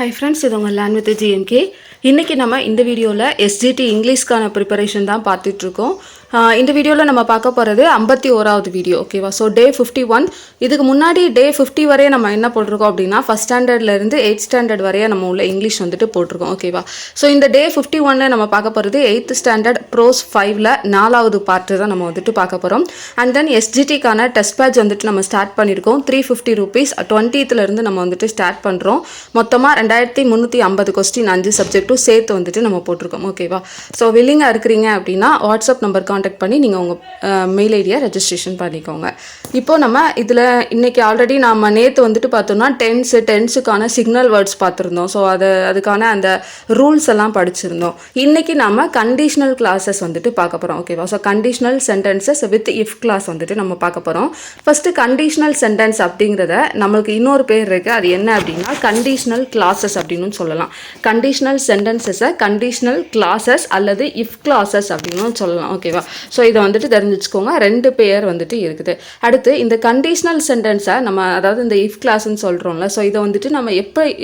Hi friends, இது உங்கள் learn with GMK. இன்றைக்கி நம்ம இந்த வீடியோவில் எஸ்ஜிடி இங்கிலீஷ்க்கான ப்ரிப்பரேஷன் தான் பார்த்துட்ருக்கோம். இந்த வீடியோவில் நம்ம பார்க்க போகிறது 51வது வீடியோ, ஓகேவா? So day 51. இதுக்கு முன்னாடி டே 50 வரையே நம்ம என்ன போட்டிருக்கோம் அப்படின்னா ஃபஸ்ட் ஸ்டாண்டர்ட்லேருந்து 8th ஸ்டாண்டர்ட் வரையே நம்ம உள்ள இங்கிலீஷ் வந்துட்டு போட்டிருக்கோம், ஓகேவா? ஸோ இந்த டே 51 நம்ம பார்க்க போகிறது 8th ஸ்டாண்டர்ட் ப்ரோஸ் 5ல் 4வது பார்ட்டு தான் நம்ம வந்துட்டு பார்க்க போகிறோம். அண்ட் தென் எஸ்ஜிடிக்கான டெஸ்ட் பேட்ச் வந்துட்டு நம்ம ஸ்டார்ட் பண்ணியிருக்கோம். 350 rupees 20th நம்ம வந்துட்டு ஸ்டார்ட் பண்ணுறோம். மொத்தமாக 2350 கொஸ்டின் 5 சப்ஜெக்ட்டும் சேர்த்து வந்துட்டு நம்ம போட்டிருக்கோம், ஓகேவா? ஸோ வில்லிங்காக இருக்கிறீங்க அப்படின்னா வாட்ஸ்அப் நம்பர் காண்டாக்ட் பண்ணி நீங்கள் உங்கள் மெயில் ஐடியை ரெஜிஸ்ட்ரேஷன் பண்ணிக்கோங்க. இப்போது நம்ம இதில் இன்றைக்கி ஆல்ரெடி நம்ம நேற்று வந்துட்டு பார்த்தோம்னா டென்ஸுக்கான சிக்னல் வேர்ட்ஸ் பார்த்துருந்தோம். ஸோ அதுக்கான அந்த ரூல்ஸ் எல்லாம் படிச்சிருந்தோம். இன்றைக்கி நம்ம கண்டிஷனல் கிளாஸஸ் வந்துட்டு பார்க்க போகிறோம், ஓகேவா? So conditional sentences with if class வந்துட்டு நம்ம பார்க்க போகிறோம். ஃபஸ்ட்டு கண்டிஷனல் சென்டென்ஸ் அப்படிங்கிறத நம்மளுக்கு இன்னொரு பேர் இருக்குது. அது என்ன அப்படின்னா கண்டிஷனல் கிளாஸஸ் அப்படின்னு சொல்லலாம். கண்டிஷனல் சென்டென்சஸை கண்டிஷனல் கிளாஸஸ் அல்லது இஃப் கிளாஸஸ் அப்படின்னு சொல்லலாம், ஓகேவா? ஸோ இதை வந்துட்டு தெரிஞ்சுக்கோங்க. 2 பேர் வந்துட்டு இருக்குது. அடுத்து இந்த கண்டிஷனல் சென்டென்ஸை நம்ம அதாவது இந்த இஃப் கிளாஸ்ன்னு சொல்கிறோம்ல, ஸோ இதை வந்துட்டு நம்ம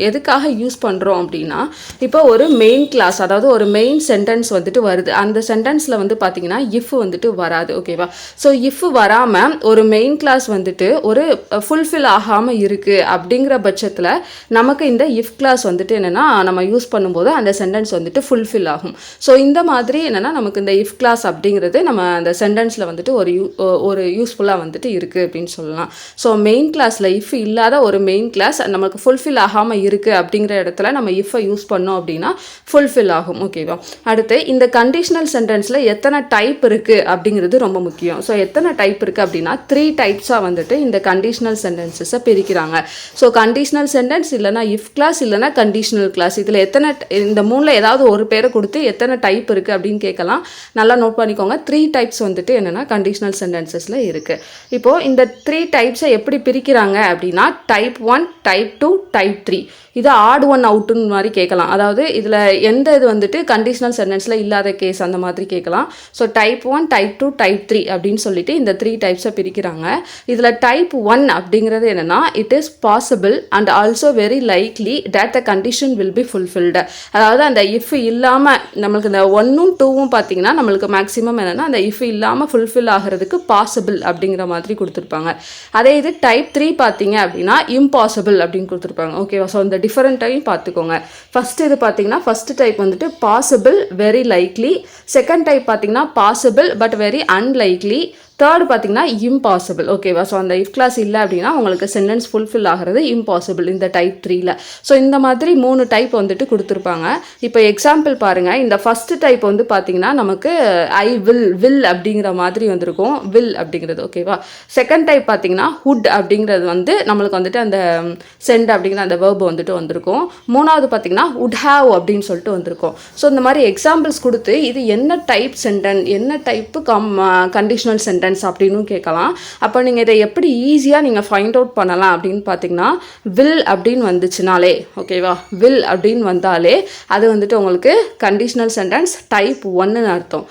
எதுக்காக யூஸ் பண்ணுறோம் அப்படின்னா இப்போ ஒரு மெயின் கிளாஸ் அதாவது ஒரு மெயின் சென்டென்ஸ் வந்துட்டு வருது. அந்த சென்டென்ஸில் வந்து பார்த்தீங்கன்னா இஃப் வந்துட்டு வராது, ஓகேவா? ஸோ இஃப் வராமல் ஒரு மெயின் கிளாஸ் வந்துட்டு ஒரு ஃபுல்ஃபில் ஆகாமல் இருக்குது அப்படிங்கிற பட்சத்தில் நமக்கு இந்த இஃப் கிளாஸ் வந்துட்டு என்னென்னா நம்ம யூஸ் பண்ணும்போது அந்த சென்டென்ஸ் வந்துட்டு ஃபுல்ஃபில் ஆகும். ஸோ இந்த மாதிரி என்னென்னா நமக்கு இந்த இஃப் கிளாஸ் அப்படிங்கிறது நம்ம அந்த சென்டென்ஸில் வந்துட்டு ஒரு யூஸ்ஃபுல்லாக வந்துட்டு இருக்குது அப்படின்னு சொல்லலாம். ஸோ மெயின் கிளாஸில் இஃப் இல்லாத ஒரு மெயின் கிளாஸ் நமக்கு ஃபுல்ஃபில் ஆகாமல் இருக்குது அப்படிங்கிற இடத்துல நம்ம இஃப்பை யூஸ் பண்ணோம் அப்படின்னா ஃபுல்ஃபில் ஆகும், ஓகேவா? அடுத்து இந்த கண்டிஷனல் சென்டென்ஸில் எத்தனை டைப் இருக்குது அப்படிங்கிறது ரொம்ப முக்கியம். ஸோ எத்தனை டைப் இருக்குது அப்படின்னா 3 டைப்ஸாக வந்துட்டு இந்த கண்டிஷனல் சென்டென்சஸை பிரிக்கிறாங்க. ஸோ கண்டிஷனல் சென்டென்ஸ் இல்லைனா இஃப் கிளாஸ் இல்லைனா கண்டிஷனல் கிளாஸ், இதில் இந்த 3ல் ஏதாவது ஒரு பேரை கொடுத்து எத்தனை டைப் இருக்குது அப்படின்னு கேட்கலாம். நல்லா நோட் பண்ணிக்கோங்க. 3 டைப்ஸ் வந்துட்டு என்னென்னா கண்டிஷனல் சென்டென்சஸில் இருக்குது. இப்போது இந்த 3 டைப்ஸை எப்படி பிரிக்கிறாங்க அப்படின்னா டைப் 1, டைப் 2, டைப் 3. இது ஆட் ஒன் அவுட்டுன்னு மாதிரி கேட்கலாம். அதாவது இதில் எந்த இது வந்துட்டு கண்டிஷனல் சென்டென்ஸில் இல்லாத கேஸ் அந்த மாதிரி கேட்கலாம். ஸோ டைப் 1, டைப் 2, டைப் 3 அப்படின்னு சொல்லிட்டு இந்த 3 டைப்ஸை பிரிக்கிறாங்க. இதில் டைப் 1 அப்படிங்கிறது என்னென்னா it is possible and also very likely that the condition will be fulfilled. அதாவது அந்த இஃப் இல்லாமல் நம்மளுக்கு இந்த 1ம் 2ம் பார்த்தீங்கன்னா நம்மளுக்கு மேக்ஸிமம் என்னென்னா அந்த இஃப் இல்லாமல் ஃபுல்ஃபில் ஆகிறதுக்கு பாசிபிள் அப்படிங்கிற மாதிரி கொடுத்துருப்பாங்க. அதே இது டைப் 3 பார்த்தீங்க அப்படின்னா இம்பாசிபிள் அப்படின்னு கொடுத்துருப்பாங்க, ஓகேவா? ஸோ இந்த டிஃபரெண்ட்டையும் பார்த்துக்கோங்க. ஃபஸ்ட்டு இது பார்த்தீங்கன்னா ஃபஸ்ட்டு டைப் வந்துட்டு possible very likely, second type பார்த்தீங்கன்னா possible but very unlikely, third பார்த்தீங்கன்னா இம்பாசிபிள், ஓகேவா? ஸோ அந்த இஃப் கிளாஸ் இல்லை அப்படின்னா உங்களுக்கு சென்டென்ஸ் ஃபுல்ஃபில் ஆகிறது இம்பாசிபிள் இந்த டைப் 3ல். ஸோ இந்த மாதிரி 3 டைப் வந்துட்டு கொடுத்துருப்பாங்க. இப்போ எக்ஸாம்பிள் பாருங்கள். இந்த ஃபஸ்ட்டு டைப் வந்து பார்த்தீங்கன்னா நமக்கு ஐ வில் அப்படிங்கிற மாதிரி வந்திருக்கும், வில் அப்படிங்கிறது, ஓகேவா? செகண்ட் டைப் பார்த்தீங்கன்னா ஹுட் அப்படிங்கிறது வந்து நம்மளுக்கு வந்துட்டு அந்த சென்ட் அப்படிங்கிற அந்த வேர்பு வந்துட்டு வந்திருக்கும். மூணாவது பார்த்தீங்கன்னா வுட் ஹாவ் அப்படின்னு சொல்லிட்டு வந்திருக்கும். ஸோ இந்த மாதிரி எக்ஸாம்பிள்ஸ் கொடுத்து இது என்ன டைப் சென்டென்ஸ் என்ன டைப்பு கண்டிஷனல் சென்டென்ஸ் அப்படின்னு கேட்கலாம். அப்போ நீங்கள் இதை எப்படி ஈஸியாக நீங்கள் ஃபைண்ட் அவுட் பண்ணலாம் அப்படின்னு பார்த்தீங்கன்னா வில் அப்படின்னு வந்துச்சுனாலே, ஓகேவா? வில் அப்படின்னு வந்தாலே அது வந்துட்டு உங்களுக்கு கண்டிஷனல் சென்டென்ஸ் டைப் 1ன்னு அர்த்தம்.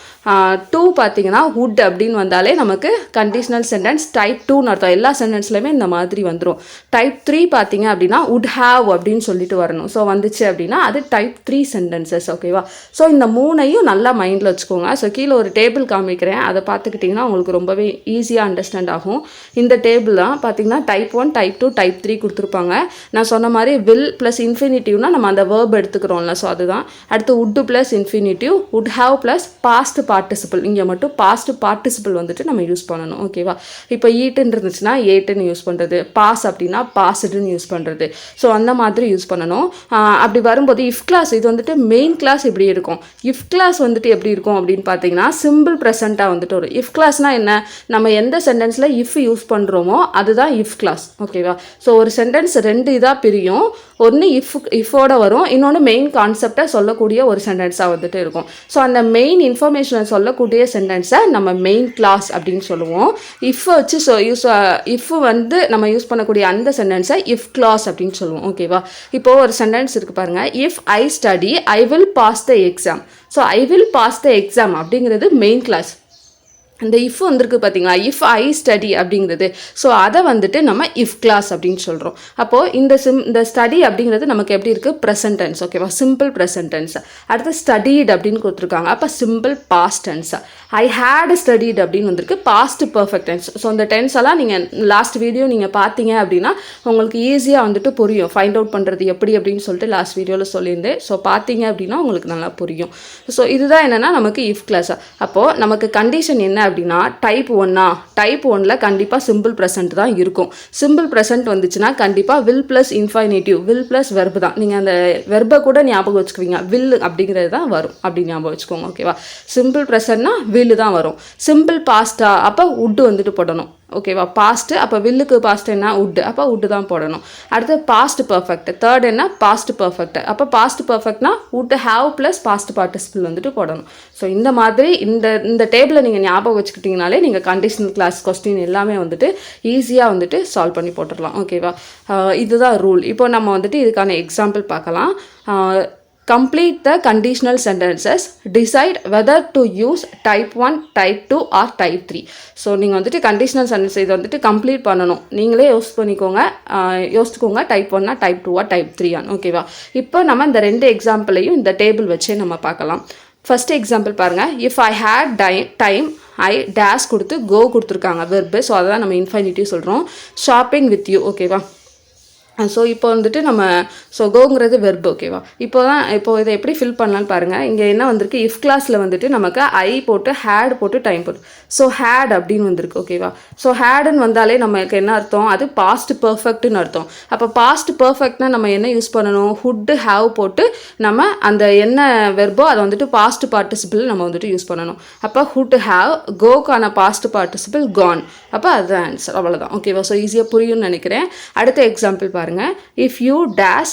2 பார்த்தீங்கன்னா வுட் அப்படின்னு வந்தாலே நமக்கு கண்டிஷனல் சென்டென்ஸ் டைப் 2ன்னு அர்த்தம். எல்லா சென்டென்ஸ்லையுமே இந்த மாதிரி வந்துடும். டைப் 3 பார்த்தீங்க அப்படின்னா வுட் ஹாவ் அப்படின்னு சொல்லிட்டு வரணும். ஸோ வந்துச்சு அப்படின்னா அது டைப் 3 சென்டென்சஸ், ஓகேவா? ஸோ இந்த 3ஐயும் நல்லா மைண்டில் வச்சுக்கோங்க. ஸோ கீழே ஒரு டேபிள் காமிக்கிறேன், அதை பார்த்துக்கிட்டிங்கன்னா உங்களுக்கு ரொம்பவே ஈஸியாக அண்டர்ஸ்டாண்ட் ஆகும். இந்த டேபிள் தான் பார்த்தீங்கன்னா டைப் 1, டைப் 2, டைப் 3 கொடுத்துருப்பாங்க. நான் சொன்ன மாதிரி வில் ப்ளஸ் இன்ஃபினிட்டிவ்னா நம்ம அந்த வேர்ப் எடுத்துக்கிறோம்ல, ஸோ அதுதான். அடுத்து would plus infinitive, would have plus past participle. இங்கே மட்டும் பாஸ்ட் பார்ட்டிசிபிள் வந்துட்டு நம்ம யூஸ் பண்ணணும், ஓகேவா? இப்போ ஈட்டுன்னு இருந்துச்சுன்னா ஏட்டுன்னு யூஸ் பண்ணுறது, பாஸ் அப்படின்னா பாஸ்டுன்னு யூஸ் பண்ணுறது. ஸோ அந்த மாதிரி யூஸ் பண்ணணும். அப்படி வரும்போது இஃப் கிளாஸ் இது வந்துட்டு மெயின் கிளாஸ் இப்படி இருக்கும். இஃப் கிளாஸ் வந்துட்டு எப்படி இருக்கும் அப்படின்னு பார்த்தீங்கன்னா சிம்பிள் ப்ரெசண்ட்டாக வந்துட்டு வரும். இஃப் கிளாஸ்னால் என்ன? நம்ம எந்த சென்டென்ஸில் இஃப் யூஸ் பண்ணுறோமோ அதுதான் இஃப் கிளாஸ், ஓகேவா? ஸோ ஒரு சென்டென்ஸ் 2 இதாக பிரியும். ஒன்று இஃபோட வரும், இன்னொன்று மெயின் கான்செப்டை சொல்லக்கூடிய ஒரு சென்டென்ஸாக வந்துட்டு இருக்கும். ஸோ அந்த மெயின் இன்ஃபர்மேஷனை சொல்லக்கூடிய சென்டென்ஸை நம்ம மெயின் கிளாஸ் அப்படின்னு சொல்லுவோம். இஃப் வச்சு இஃப் வந்து நம்ம யூஸ் பண்ணக்கூடிய அந்த சென்டென்ஸை இஃப் கிளாஸ் அப்படின்னு சொல்லுவோம், ஓகேவா? இப்போது ஒரு சென்டென்ஸ் இருக்குது பாருங்கள். If I study I will pass the exam. So I will pass the exam அப்படிங்கிறது மெயின் கிளாஸ். இந்த இஃப் வந்திருக்கு பார்த்தீங்களா, இஃப் ஐ ஸ்டடி அப்படிங்கிறது. ஸோ அதை வந்துட்டு நம்ம இஃப் கிளாஸ் அப்படின்னு சொல்கிறோம். அப்போது இந்த ஸ்டடி அப்படிங்கிறது நமக்கு எப்படி இருக்குது, ப்ரெசன்ட் டென்ஸ். ஓகேவா, சிம்பிள் ப்ரெசன்ட் டென்ஸ். அடுத்து ஸ்டடீட் அப்படின்னு கொடுத்துருக்காங்க, அப்போ simple past tense. I had studied அப்படின்னு வந்திருக்கு, பாஸ்ட் பர்ஃபெக்ட் டென்ஸ். ஸோ இந்த டென்ஸ் எல்லாம் நீங்கள் லாஸ்ட் வீடியோ நீங்கள் பார்த்தீங்க அப்படின்னா உங்களுக்கு ஈஸியாக வந்துட்டு புரியும், ஃபைண்ட் அவுட் பண்ணுறது எப்படி அப்படின்னு சொல்லிட்டு லாஸ்ட் வீடியோவில் சொல்லியிருந்தேன். ஸோ பார்த்தீங்க அப்படின்னா உங்களுக்கு நல்லா புரியும். ஸோ இதுதான் என்னென்னா நமக்கு இஃப் கிளாஸ். அப்போது நமக்கு கண்டிஷன் என்ன அப்படின்னா, டைப் 1ல் கண்டிப்பாக சிம்பிள் ப்ரெசன்ட் தான் இருக்கும். சிம்பிள் ப்ரெசன்ட் வந்துச்சுன்னா கண்டிப்பாக will plus infinitive, will plus verb தான். நீங்கள் அந்த வெர்பை கூட ஞாபகம் வச்சுக்குவீங்க, வில் அப்படிங்கிறது தான் வரும் அப்படி ஞாபகம் வச்சுக்கோங்க. ஓகேவா, சிம்பிள் ப்ரெசன்ட்னா வில்லு தான் வரும். சிம்பிள் பாஸ்டா அப்போ உட்டு வந்துட்டு போடணும். ஓகேவா, பாஸ்ட்டு அப்போ வில்லுக்கு பாஸ்ட் என்ன, உட்டு, அப்போ உட்டு தான் போடணும். அடுத்து பாஸ்ட் பர்ஃபெக்ட், தேர்ட் என்ன, பாஸ்ட் பர்ஃபெக்ட். அப்போ பாஸ்ட் பர்ஃபெக்ட்னா would have plus past participle வந்துட்டு போடணும். ஸோ இந்த மாதிரி இந்த டேபிளை நீங்கள் ஞாபகம் வச்சுக்கிட்டிங்கனாலே நீங்கள் கண்டிஷனல் கிளாஸ் கொஸ்டின் எல்லாமே வந்துட்டு ஈஸியாக வந்துட்டு சால்வ் பண்ணி போட்டுடலாம். ஓகேவா, இதுதான் ரூல். இப்போ நம்ம வந்துட்டு இதுக்கான எக்ஸாம்பிள் பார்க்கலாம். Complete the conditional sentences. Decide whether to use type 1, type 2 or type 3. So நீங்கள் வந்துட்டு கண்டிஷனல் சென்டென்ஸ் இதை வந்துட்டு கம்ப்ளீட் பண்ணணும். நீங்களே யோசிச்சுக்கோங்க டைப் 1 டைப் 2 டைப் 3. ஓகேவா, இப்போ நம்ம இந்த 2 எக்ஸாம்பிளையும் இந்த டேபிள் வச்சே நம்ம பார்க்கலாம். ஃபர்ஸ்ட் எக்ஸாம்பிள் பாருங்கள். If I had time I dash கொடுத்து கோ கொடுத்துருக்காங்க வெர்பு. ஸோ அதை தான் நம்ம இன்ஃபைனிட்டிவ் சொல்கிறோம். Shopping with you. ஓகேவா, ஸோ இப்போ வந்துட்டு நம்ம கோங்கிறது வெர்பு. ஓகேவா, இப்போ இதை எப்படி ஃபில் பண்ணலான்னு பாருங்கள். இங்கே என்ன வந்திருக்கு, இஃப் கிளாஸில் வந்துட்டு நமக்கு ஐ போட்டு ஹேட் போட்டு டைம் போட்டு ஸோ ஹேட் அப்படின்னு வந்திருக்கு. ஓகேவா, ஸோ ஹேடுன்னு வந்தாலே நமக்கு என்ன அர்த்தம், அது பாஸ்ட் பர்ஃபெக்ட்னு அர்த்தம். அப்போ பாஸ்ட் பர்ஃபெக்ட்னா நம்ம என்ன யூஸ் பண்ணணும், ஹுட்டு ஹேவ் போட்டு நம்ம அந்த என்ன வெர்போ அதை வந்துட்டு பாஸ்ட் பார்ட்டிசிபிள் நம்ம வந்துட்டு யூஸ் பண்ணணும். அப்போ ஹுட் ஹேவ், கோக்கான பாஸ்ட் பார்ட்டிசிபிள் கான். அப்போ அதுதான் ஆன்சர், அவ்வளோதான். ஓகேவா, ஸோ ஈஸியாக புரியும்னு நினைக்கிறேன். அடுத்த எக்ஸாம்பிள் பாருங்க. இஃப் யூ டேஷ்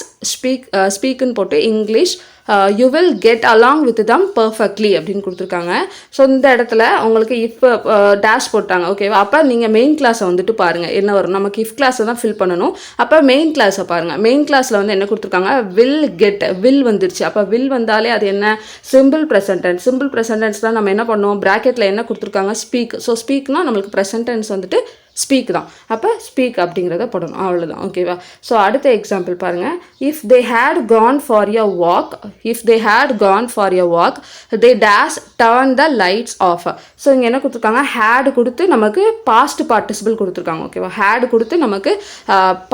ஸ்பீக்குன்னு போட்டு English you will get along with them perfectly அப்படின்னு கொடுத்துருக்காங்க. ஸோ இந்த இடத்துல உங்களுக்கு இஃப் டேஷ் போட்டாங்க. ஓகேவா, அப்போ நீங்கள் மெயின் கிளாஸை வந்துட்டு பாருங்கள் என்ன வரும். நமக்கு இஃப் கிளாஸை தான் ஃபில் பண்ணணும். அப்போ மெயின் கிளாஸை பாருங்கள். மெயின் கிளாஸில் வந்து என்ன கொடுத்துருக்காங்க, வில் கெட், வில் வந்துருச்சு. அப்போ வில் வந்தாலே அது என்ன, simple present tense. Simple present tense தான் நம்ம என்ன பண்ணுவோம், ப்ராக்கெட்டில் என்ன கொடுத்துருக்காங்க, ஸ்பீக். ஸோ ஸ்பீக்னா நம்மளுக்கு ப்ரெசன்ட் டென்ஸ் வந்துட்டு ஸ்பீக் தான். அப்போ ஸ்பீக் அப்படிங்கிறத போடணும், அவ்வளோதான். ஓகேவா, ஸோ அடுத்த எக்ஸாம்பிள் பாருங்கள். If they had gone for a walk, they dash turn the lights off. So இங்கே என்ன கொடுத்துருக்காங்க, ஹேடு கொடுத்து நமக்கு பாஸ்ட் பார்ட்டிசிபிள் கொடுத்துருக்காங்க. ஓகேவா, ஹேடு கொடுத்து நமக்கு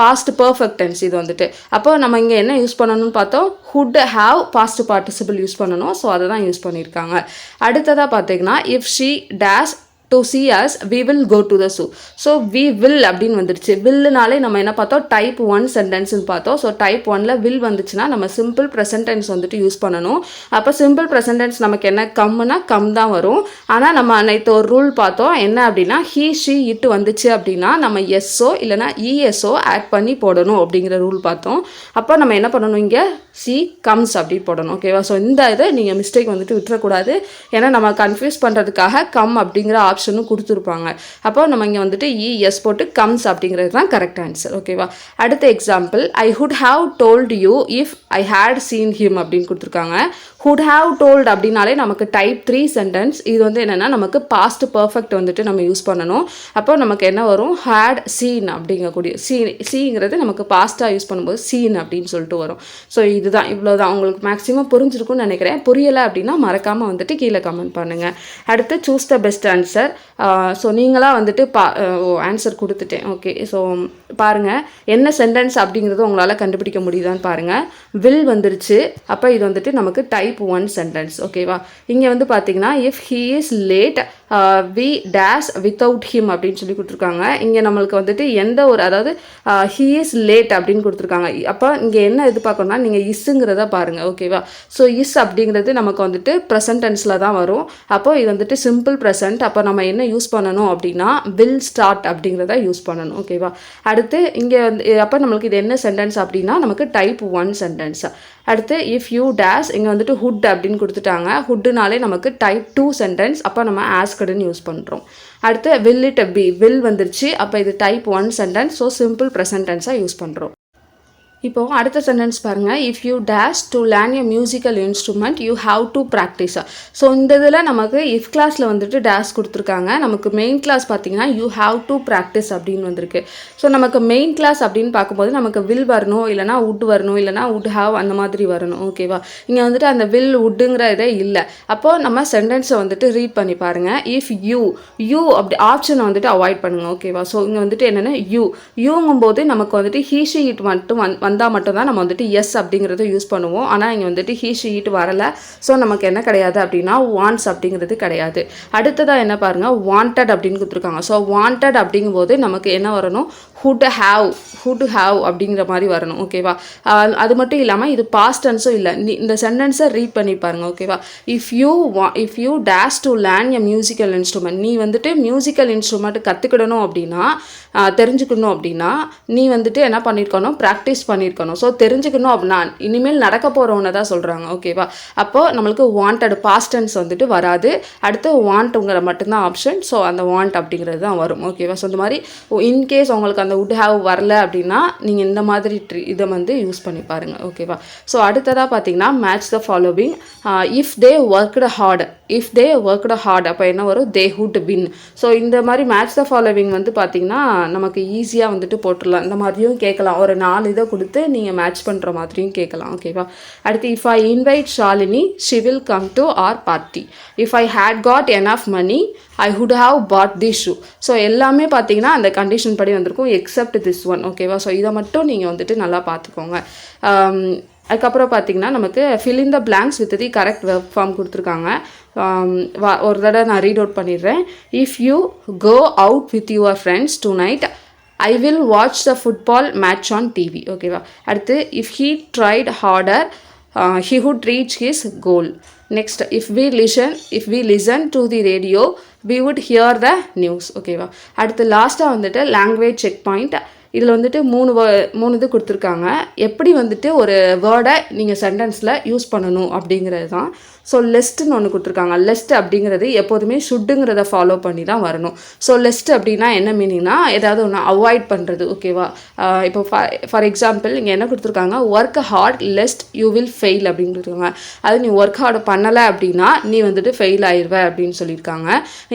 பாஸ்ட் பர்ஃபெக்ட் டென்ஸ் இது வந்துட்டு. அப்போ நம்ம இங்கே என்ன யூஸ் பண்ணணும்னு பார்த்தோம், would have past participle use பண்ணணும். ஸோ அதை தான் யூஸ் பண்ணியிருக்காங்க. அடுத்ததாக பார்த்தீங்கன்னா, if she dash to see us we will go to the zoo. So we will அப்படின்னு வந்துடுச்சு. வில்லுனாலே நம்ம என்ன பார்த்தோம், டைப் 1 சென்டென்ஸ்னு பார்த்தோம். ஸோ டைப் 1ல் வில் வந்துச்சுன்னா நம்ம சிம்பிள் ப்ரெசன்ட் டென்ஸ் வந்துட்டு யூஸ் பண்ணணும். அப்போ சிம்பிள் ப்ரெசன்ட் டென்ஸ் நமக்கு என்ன, கம்னா கம் தான் வரும். ஆனால் நம்ம அன்னைக்கு ஒரு ரூல் பார்த்தோம் என்ன அப்படின்னா, ஹீ ஷீ இட்டு வந்துச்சு அப்படின்னா நம்ம எஸ்ஓ இல்லைனா இஎஸ்ஓ ஆட் பண்ணி போடணும் அப்படிங்கிற ரூல் பார்த்தோம். அப்போ நம்ம என்ன பண்ணணும், இங்கே சி கம்ஸ் அப்படி போடணும். ஓகேவா, ஸோ இந்த இதை நீங்கள் மிஸ்டேக் வந்துட்டு விட்டுறக்கூடாது. ஏன்னா நம்ம கன்ஃபியூஸ் பண்ணுறதுக்காக கம் அப்படிங்கிற ஆப்ஷனும் கொடுத்துருப்பாங்க. அப்போ நம்ம இங்கே வந்துட்டு இஎஸ் போட்டு கம்ஸ் அப்படிங்கிறது தான் கரெக்ட் ஆன்சர். ஓகேவா, அடுத்த example. I would have told you if I had seen him அப்படின்னு கொடுத்துருக்காங்க. வுட் ஹாவ் டோல்டு அப்படின்னாலே நமக்கு டைப் 3 சென்டென்ஸ். இது வந்து என்னென்னா நமக்கு பாஸ்ட் பர்ஃபெக்ட் வந்துட்டு நம்ம யூஸ் பண்ணணும். அப்போ நமக்கு என்ன வரும், ஹேட் சீன் அப்படிங்கக்கூடிய சீங்கிறது நமக்கு பாஸ்ட்டாக யூஸ் பண்ணும்போது சீன் அப்படின்னு சொல்லிட்டு வரும். ஸோ இதுதான், இவ்வளோதான். உங்களுக்கு மேக்ஸிமம் புரிஞ்சிருக்கும்னு நினைக்கிறேன். புரியலை அப்படின்னா மறக்காமல் வந்துட்டு கீழே கமெண்ட் பண்ணுங்கள். அடுத்து choose the best answer. So நீங்களாக வந்துட்டு ஆன்சர் கொடுத்துட்டேன். ஓகே, ஸோ பாருங்கள் என்ன சென்டென்ஸ் அப்படிங்கிறது உங்களால் கண்டுபிடிக்க முடியுதான்னு பாருங்கள். வில் வந்துருச்சு. அப்போ இது வந்துட்டு நமக்கு டைப் 1 சென்டென்ஸ். ஓகேவா, இங்கே வந்து பார்த்தீங்கன்னா if he is late we dash without him அப்படின்னு சொல்லி கொடுத்துருக்காங்க. இங்கே நம்மளுக்கு வந்துட்டு எந்த ஒரு, அதாவது ஹீ இஸ் லேட் அப்படின்னு கொடுத்துருக்காங்க. அப்போ இங்கே என்ன எதிர்பார்க்கணும்னா நீங்கள் இஸ்ஸுங்கிறத பாருங்கள். ஓகேவா, ஸோ இஸ் அப்படிங்கிறது நமக்கு வந்துட்டு ப்ரெசன்ட் டென்ஸில் தான் வரும். அப்போ இது வந்துட்டு சிம்பிள் ப்ரெசன்ட். அப்போ நம்ம என்ன யூஸ் பண்ணணும் அப்படின்னா வில் ஸ்டார்ட் அப்படிங்கிறத யூஸ் பண்ணணும். ஓகேவா, அடுத்து இங்கே வந்து அப்போ நம்மளுக்கு இது என்ன சென்டென்ஸ் அப்படின்னா நமக்கு டைப் 1 சென்டென்ஸ். அடுத்து இஃப் யூ டேஷ், இங்கே வந்துட்டு ஹுட் அப்படின்னு கொடுத்துட்டாங்க. ஹுட்டுனாலே நமக்கு டைப் 2 சென்டென்ஸ். அப்போ நம்ம ஆஸ்கடுன்னு யூஸ் பண்ணுறோம். அடுத்து வில் இட் பி, வில் வந்துருச்சு. அப்போ இது type 1 sentence. So simple present டென்ஸாக யூஸ் பண்ணுறோம். இப்போ அடுத்த சென்டென்ஸ் பாருங்கள். If you dash to learn a musical instrument you have to practise. So இந்த இதில் நமக்கு இஃப் கிளாஸில் வந்துட்டு டேஷ் கொடுத்துருக்காங்க. நமக்கு மெயின் கிளாஸ் பார்த்தீங்கன்னா யூ ஹாவ் டு ப்ராக்டிஸ் அப்படின்னு வந்திருக்கு. ஸோ நமக்கு மெயின் கிளாஸ் அப்படின்னு பார்க்கும்போது நமக்கு வில் வரணும், இல்லைனா உட் வரணும், இல்லைனா உட் ஹாவ் அந்த மாதிரி வரணும். ஓகேவா? இங்கே வந்துட்டு அந்த வில் உட்டுங்கிற இதே இல்லை. அப்போது நம்ம சென்டென்ஸை வந்துட்டு ரீட் பண்ணி பாருங்கள். இஃப் யூ அப்படி ஆப்ஷனை வந்துட்டு அவாய்ட் பண்ணுங்கள். ஓகேவா? ஸோ இங்கே வந்துட்டு என்னென்னா யூங்கும்போது நமக்கு வந்துட்டு ஹீ ஷி இட் மட்டும் வந்தால் மட்டும்தான் நம்ம வந்துட்டு எஸ் அப்படிங்கிறத யூஸ் பண்ணுவோம். ஆனால் இங்கே வந்துட்டு ஹீ ஷி இட் வரலை. ஸோ நமக்கு என்ன கிடையாது அப்படின்னா வாண்ட்ஸ் அப்படிங்கிறது கிடையாது. அடுத்ததாக என்ன பாருங்கள், வாண்டட் அப்படின்னு கொடுத்துருக்காங்க. ஸோ வாண்டட் அப்படிங்கும்போது நமக்கு என்ன வரணும், ஹுட் ஹாவ் அப்படிங்கிற மாதிரி வரணும். ஓகேவா? அது மட்டும் இல்லாமல் இது பாஸ்ட் டென்ஸும் இல்லை. இந்த சென்டென்ஸை ரீட் பண்ணி பாருங்கள். ஓகேவா? If you dash to learn a musical instrument, நீ வந்துட்டு மியூசிக்கல் இன்ஸ்ட்ருமெண்ட் கற்றுக்கிடணும் அப்படின்னா, தெரிஞ்சுக்கணும் அப்படின்னா நீ வந்துட்டு என்ன பண்ணியிருக்கணும், ப்ராக்டிஸ் பண்ணியிருக்கணும். ஸோ தெரிஞ்சுக்கணும் அப்படின்னா இனிமேல் நடக்க போகிறவனை தான் சொல்கிறாங்க. ஓகேவா? அப்போது நம்மளுக்கு வாண்டட் பாஸ்ட் டென்ஸ் வந்துட்டு வராது. அடுத்து வாண்ட்டுங்கிற மட்டும்தான் ஆப்ஷன். ஸோ அந்த வாண்ட் அப்படிங்கிறது தான் வரும். ஓகேவா? ஸோ இந்த மாதிரி இன்கேஸ் உங்களுக்கு அந்த வுட் ஹாவ் வரல அப்படின்னா நீங்கள் இந்த மாதிரி இதை வந்து யூஸ் பண்ணி பாருங்கள். ஓகேவா? ஸோ அடுத்ததாக பார்த்தீங்கன்னா match the following. If they worked heart அப்போ என்ன வரும், தே வுட் வின். ஸோ இந்த மாதிரி மேட்ச் த ஃபாலோவிங் வந்து பார்த்தீங்கன்னா நமக்கு ஈஸியாக வந்துட்டு போட்டுடலாம். இந்த மாதிரியும் கேட்கலாம். ஒரு 4 இதை கொடுத்து நீங்கள் மேட்ச் பண்ணுற மாதிரியும் கேட்கலாம். ஓகேவா? அடுத்து if I invite Shalini she will come to our party. If I had got enough money I would have bought this shoe. So எல்லாமே பார்த்தீங்கன்னா அந்த கண்டிஷன் படி வந்திருக்கும் எக்ஸப்ட் திஸ் ஒன். ஓகேவா? ஸோ இதை மட்டும் நீங்கள் வந்துட்டு நல்லா பார்த்துக்கோங்க. அதுக்கப்புறம் பார்த்தீங்கன்னா நமக்கு fill in the blanks with the correct verb form கொடுத்துருக்காங்க. ஒரு தடவை நான் ரீட் அவுட் பண்ணிடுறேன். If you go out with your friends tonight I will watch the football match on TV. ஓகேவா? அடுத்து if he tried harder he would reach his goal. Next, if we listen to the radio we would hear the news. ஓகேவா? அடுத்து லாஸ்ட்டாக வந்துட்டு language check point. இதில் வந்துட்டு 3 இது கொடுத்துருக்காங்க. எப்படி வந்துட்டு ஒரு வேர்டை நீங்கள் சென்டென்ஸில் யூஸ் பண்ணணும் அப்படிங்கிறது தான். ஸோ லெஸ்ட்டுன்னு ஒன்று கொடுத்துருக்காங்க. லெஸ்ட் அப்படிங்கிறது எப்போதுமே ஷுட்டுங்கிறத ஃபாலோ பண்ணி தான் வரணும். ஸோ லெஸ்ட் அப்படின்னா என்ன மீனிங்னா ஏதாவது ஒன்று அவாய்ட் பண்ணுறது. ஓகேவா? இப்போ ஃபார் எக்ஸாம்பிள் இங்கே என்ன கொடுத்துருக்காங்க, work hard lest you will fail அப்படின்னு கொடுத்துருக்காங்க. அது நீ ஒர்க் ஹார்ட் பண்ணலை அப்படின்னா நீ வந்துட்டு ஃபெயில் ஆயிடுவ அப்படின்னு சொல்லியிருக்காங்க.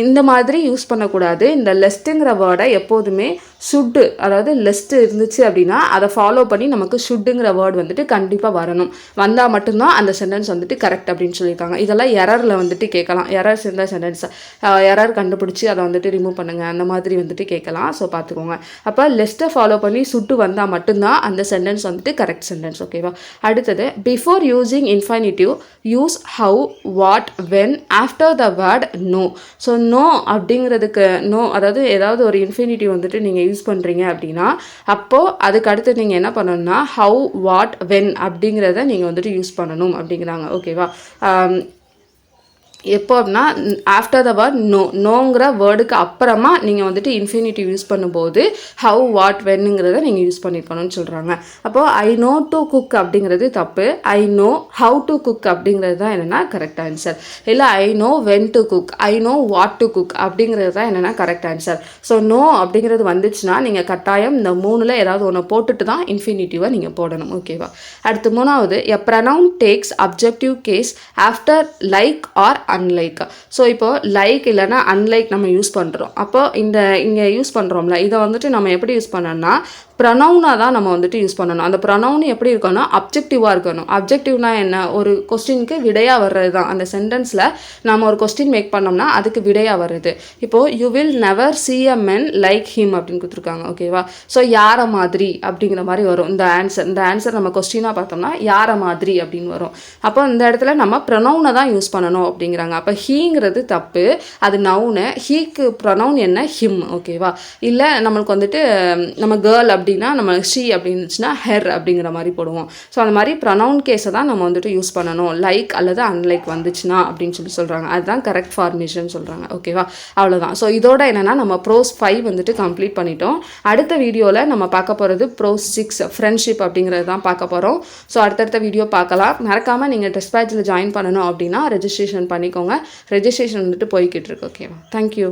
இந்த மாதிரி யூஸ் பண்ணக்கூடாது. இந்த லெஸ்ட்டுங்கிற வேர்டை எப்போதுமே ஷுட்டு, அதாவது லெஸ்ட் இருந்துச்சு அப்படின்னா அதை ஃபாலோ பண்ணி நமக்கு ஷுட்டுங்கிற வேர்டு வந்துட்டு கண்டிப்பாக வரணும். வந்தால் மட்டும்தான் அந்த சென்டென்ஸ் வந்துட்டு கரெக்ட் அப்படின்னு சொல்லியிருக்காங்க. இதெல்லாம் எரரில் வந்துட்டு கேட்கலாம். எரர்ஸ் இருந்தால் சென்டென்ஸ் எரர் கண்டுபிடிச்சி அதை வந்துட்டு ரிமூவ் பண்ணுங்கள் அந்த மாதிரி வந்துட்டு கேட்கலாம். ஸோ பார்த்துக்கோங்க. அப்போ லெஸ்ட்டை ஃபாலோ பண்ணி சுட்டு வந்தால் மட்டும்தான் அந்த சென்டென்ஸ் வந்துட்டு கரெக்ட் சென்டென்ஸ். ஓகேவா? அடுத்தது before using infinitive use how, what, when after the word know. So know அப்படிங்கிறதுக்கு நோ, அதாவது ஏதாவது ஒரு இன்ஃபினிட்டிவ் வந்துட்டு நீங்கள் யூஸ் பண்ணுறீங்க அப்படின்னா அப்போது அதுக்கு அடுத்து நீங்கள் என்ன பண்ணணும்னா ஹவு, வாட், வென் அப்படிங்கிறத நீங்கள் வந்துட்டு யூஸ் பண்ணணும் அப்படிங்கிறாங்க. ஓகேவா? எப்போ அப்படின்னா ஆஃப்டர் த வேர்ட் நோங்கிற வேர்டுக்கு அப்புறமா நீங்கள் வந்துட்டு இன்ஃபினிட்டிவ் யூஸ் பண்ணும்போது ஹவு, வாட், வென்னுங்கிறத நீங்கள் யூஸ் பண்ணிக்கணும்னு சொல்கிறாங்க. அப்போது ஐ நோ டு குக் அப்படிங்கிறது தப்பு. I know how to cook அப்படிங்கிறது தான் என்னென்னா கரெக்ட் ஆன்சர். இல்லை I know when to cook, I know what to cook அப்படிங்கிறது தான் என்னென்னா கரெக்ட் ஆன்சர். ஸோ நோ அப்படிங்கிறது வந்துச்சுன்னா நீங்கள் கட்டாயம் இந்த 3ல் ஏதாவது ஒன்று போட்டுட்டு தான் இன்ஃபினிட்டிவை நீங்கள் போடணும். ஓகேவா? அடுத்து 3வது a pronoun takes objective case after like or unlike. So இப்போ லைக் இல்லைன்னா அன்லைக் நம்ம யூஸ் பண்ணுறோம். அப்போ இங்கே யூஸ் பண்ணுறோம்ல, இதை வந்துட்டு நம்ம எப்படி யூஸ் பண்ணோம்னா ப்ரொனவுனாக தான் நம்ம வந்துட்டு யூஸ் பண்ணணும். அந்த ப்ரொனவுன் எப்படி இருக்கணும், அப்ஜெக்டிவாக இருக்கணும். அப்ஜெக்டிவ்னா என்ன, ஒரு கொஸ்டினுக்கு விடையாக வர்றது தான். அந்த சென்டென்ஸில் நம்ம ஒரு கொஸ்டின் மேக் பண்ணோம்னா அதுக்கு விடையாக வர்றது. இப்போது you will never see a men like him அப்படின்னு கொடுத்துருக்காங்க. ஓகேவா? ஸோ யாரை மாதிரி அப்படிங்கிற மாதிரி வரும் இந்த ஆன்சர் நம்ம கொஸ்டினாக பார்த்தோம்னா யாரை மாதிரி அப்படின்னு வரும். அப்போ இந்த இடத்துல நம்ம ப்ரொனவுனை தான் யூஸ் பண்ணணும் அப்படிங்கிறாங்க. அப்போ ஹீங்கிறது தப்பு, அது நவுனு. ஹீக்கு ப்ரொனவுன் என்ன, ஹிம். ஓகேவா? இல்லை நம்மளுக்கு வந்துட்டு நம்ம கேர்ள் அப்படின்னா நம்ம ஷீ அப்படின்னுச்சுன்னா ஹெர் அப்படிங்கிற மாதிரி போடுவோம். ஸோ அந்த மாதிரி ப்ரொனவுன் கேஸை தான் நம்ம வந்துட்டு யூஸ் பண்ணணும். லைக் அல்லது அன்லைக் வந்துச்சுன்னா அப்படின்னு சொல்கிறாங்க. அதுதான் கரெக்ட் ஃபார்மேஷன் சொல்கிறாங்க. ஓகேவா? அவ்வளோதான். ஸோ இதோட என்னென்னா நம்ம ப்ரோஸ் 5 வந்துட்டு கம்ப்ளீட் பண்ணிட்டோம். அடுத்த வீடியோவில் நம்ம பார்க்க போகிறது ப்ரோஸ் 6 ஃப்ரெண்ட்ஷிப் அப்படிங்கிறது தான் பார்க்க போகிறோம். ஸோ அடுத்தடுத்த வீடியோ பார்க்கலாம். மறக்காமல் நீங்கள் டெஸ்ட் பேட்சில் ஜாயின் பண்ணணும் அப்படின்னா ரெஜிஸ்ட்ரேஷன் பண்ணிக்கோங்க. ரெஜிஸ்ட்ரேஷன் வந்துட்டு போய்கிட்டு இருக்கு. ஓகேவா? தேங்க்யூ.